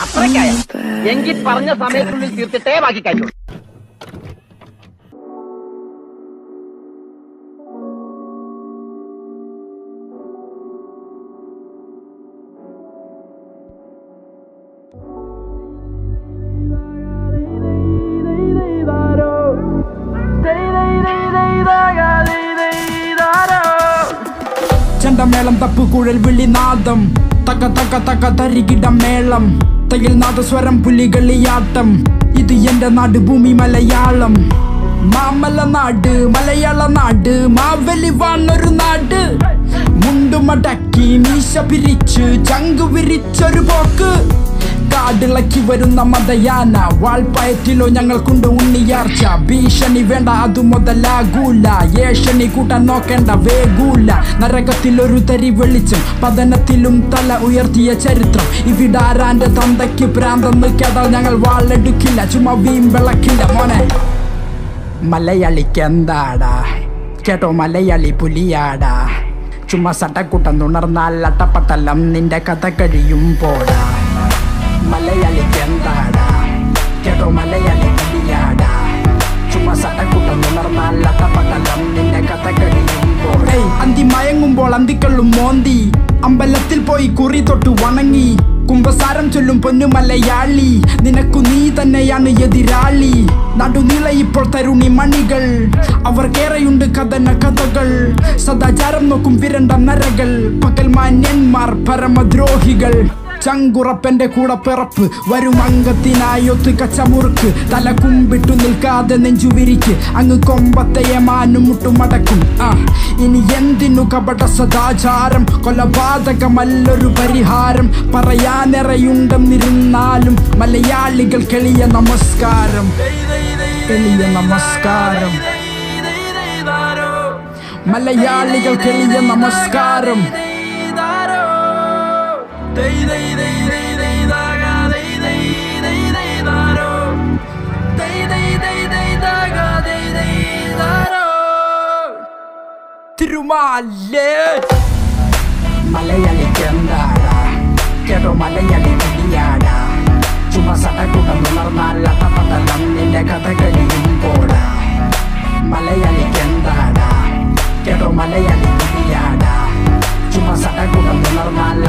അത്രയ്ക്കായ എങ്കിൽ പറഞ്ഞ സമയത്തുള്ളിൽ തീർത്തിട്ടേ ബാക്കി കഴിയുള്ളൂ. ചെണ്ടമേളം തപ്പുകുഴൽ വിളിനാദം തക തക തക തരികിട മേളം തയിൽ നാദസ്വരം പുലികളിയാട്ടം. ഇത് എന്റെ നാട് ഭൂമി മലയാളം. മാമല നാട് മലയാള നാട് മാവലി വാണൊരു നാട്. മുണ്ടുമടക്കി മീശ പിരിച്ച് ചങ്കു വിരിച്ചൊരു പോക്ക്. കാടിളക്കി വരുന്ന മതയാന വാൾപ്പയറ്റിലോ ഞങ്ങൾക്കുണ്ട് ഉണ്ണിയാർച്ച. ഭീഷണി വേണ്ട അതു മുതലാകൂല. ഏഷണി കൂട്ടാൻ നോക്കേണ്ട വേഗൂല. നരകത്തിലൊരു തരി വെളിച്ചം പതനത്തിലും തല ഉയർത്തിയ ചരിത്രം. ഇവിടാരാന്റെ തന്തയ്ക്ക് പ്രാന്തെന്ന് കേട്ടാൽ ഞങ്ങൾ വാളെടുക്കില്ല. ചുമ വീമ്പിളക്കില്ല മോനെ. മലയാളിക്കെന്താടാ കേട്ടോ മലയാളി പുലിയാടാ. ചുമ സട്ടക്കൂട്ടം തുണർന്നാൽ അട്ടപ്പട്ടലം നിന്റെ കഥ കഴിയും പോടാ. മലയാളിക്കെന്താടാ കേട്ടോ മലയാളി പുലിയാടാ. ചുമ സട്ടക്കൂട്ടം തുണർന്നാൽ അട്ടപ്പട്ടലം നിന്റെ കഥ കഴിയും പോടാ. അന്തി മയങ്ങുമ്പോൾ അന്തിക്കള്ളും മോന്തി അമ്പലത്തിൽ പോയി കുറി തൊട്ട് വണങ്ങി. കുംഭസാരം ചൊല്ലും പൊന്നു മലയാളി നിനക്കു നീ തന്നെയാണ് എതിരാളി. നടുനീള ഇപ്പോൾ തരുണി മണികൾ അവർക്കേറെയുണ്ട് കഥന കഥകൾ. സദാചാരം നോക്കും വിരണ്ട നരകൾ പകൽ മാന്യന്മാർ പരമദ്രോഹികൾ. ചങ്കുറപ്പന്റെ കൂടെ പിറപ്പ് വരും അംഗത്തിനായൊത്ത് കച്ചമുറുക്ക്. തല കുമ്പിട്ടു നിൽക്കാതെ നെഞ്ചുവിരിക്ക് അങ്ങ് കൊമ്പത്തയെ മാനും മുട്ടുമടക്കും. ഇനി എന്തിനു കപട സദാചാരം കൊലപാതകമല്ലൊരു പരിഹാരം. പറയാനെറയുണ്ടെന്നിരുന്നാലും മലയാളികൾ കെളിയ നമസ്കാരം. കെളിയ നമസ്കാരം മലയാളികൾ കെളിയ നമസ്കാരം. തിരുമാലേ മലയാളിക്കെന്താടാ കേട്ടോ മലയാളി പുലിയാടാ. ചുമ സട്ടക്കൂട്ടം തുണർന്നാൽ അട്ടപ്പട്ടലം നിന്റെ കഥ കഴിയും പോടാ. മലയാളിക്കെന്താടാ കേട്ടോ മലയാളി പുലിയാടാ. ചുമ സട്ടക്കൂട്ടം തുണർന്നാൽ